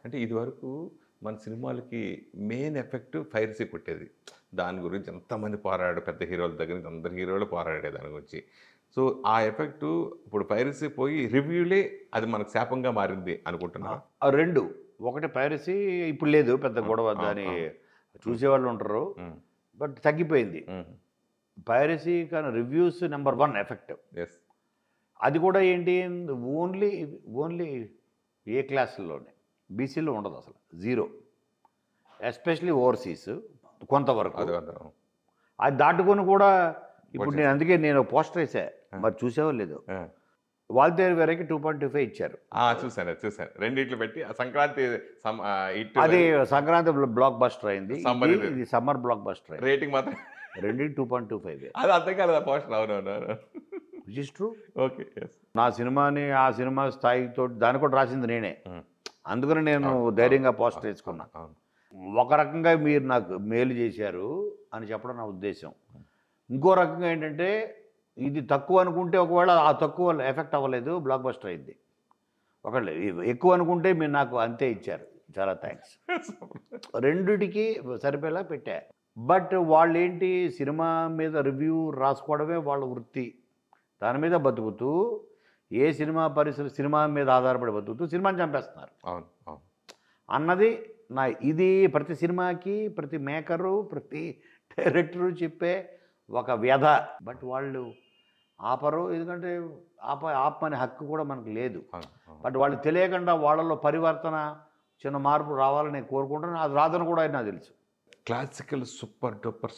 అంటే ఇదివరకు మన సినిమాలకి మెయిన్ ఎఫెక్ట్ పైరసీ కొట్టేది. దాని గురించి ఎంతమంది పోరాడారు. పెద్ద హీరోల దగ్గర నుంచి అందరు హీరోలు పోరాడారు దాని గురించి. సో, ఆ ఎఫెక్టు ఇప్పుడు పైరసీ పోయి రివ్యూలే అది మనకు శాపంగా మారింది అనుకుంటున్నారా? ఆ 2 ఒకటి పైరసీ ఇప్పుడు లేదు పెద్ద గొడవ. దాని చూసేవాళ్ళు ఉంటారు. హ్మ్. బట్ తగ్గిపోయింది. హ్మ్. పైరసీ కానీ రివ్యూస్ నంబర్ 1 ఎఫెక్ట్. యెస్. అది కూడా ఏంటి ఓన్లీ ఓన్లీ ఏ క్లాసుల్లోనే. బీసీలో ఉండదు అసలు. జీరో. ఎస్పెషల్లీ ఓవర్సీస్ కొంతవరకు. అది అర్థం. అది దాటుకొని కూడా ఇప్పుడు నేను అందుకే నేను పోస్టర్ వేసా. మరి చూసేవో లేదో. ఆ! వాల్తేరు వేరేకి 2.25 ఇచ్చారు. చూసాను. చూసాను. రెండిట్లు పెట్టి ఆ సంక్రాంతి హిట్ అది సంక్రాంతి బ్లాక్ బస్టర్ అయింది. సమ్మర్ ఇది సమ్మర్ బ్లాక్ బస్టర్ అయింది. రేటింగ్ మాత్రం రెండింటి 2.25 అది అర్థం కాలేదు ఆ పోస్టర్. అవునవును. Which is true. Okay. Yes. నా సినిమాని ఆ సినిమా స్థాయితో దాన్ని కూడా రాసింది నేనే. అందుకని నేను ధైర్యంగా పోస్టర్ వేసుకున్నా. అవును. ఒక రకంగా మీరు నాకు మేలు చేశారు అని చెప్పడం నా ఉద్దేశం. ఇంకో రకంగా ఏంటంటే ఇది తక్కువ అనుకుంటే ఒకవేళ ఆ తక్కువ ఎఫెక్ట్ అవ్వలేదు, బ్లాక్ బస్టర్ అయింది. ఒకళ్ళు ఎక్కువ అనుకుంటే మీరు నాకు అంతే ఇచ్చారు. చాలా థ్యాంక్స్. రెండిటికి సరిపోయేలా పెట్టా. బట్ వాళ్ళేంటి సినిమా మీద రివ్యూ రాసుకోవడమే వాళ్ళ వృత్తి. దాని మీద బతుకుతూ ఏ సినిమా సినిమా మీద ఆధారపడి బతుకుతూ సినిమాని చంపేస్తున్నారు అవును. అవును. అన్నది నా ఇది ప్రతి సినిమాకి ప్రతి మేకరు ప్రతి డైరెక్టరు చెప్పే ఒక వ్యధ. బట్ వాళ్ళు ఆపరు. ఎందుకంటే ఆపమనే హక్కు కూడా మనకు లేదు. బట్ వాళ్ళు తెలియకుండా వాళ్ళలో పరివర్తన చిన్న మార్పు రావాలని నేను కోరుకుంటున్నాను. అది రాదని కూడా నాకు తెలుసు. Classical super duper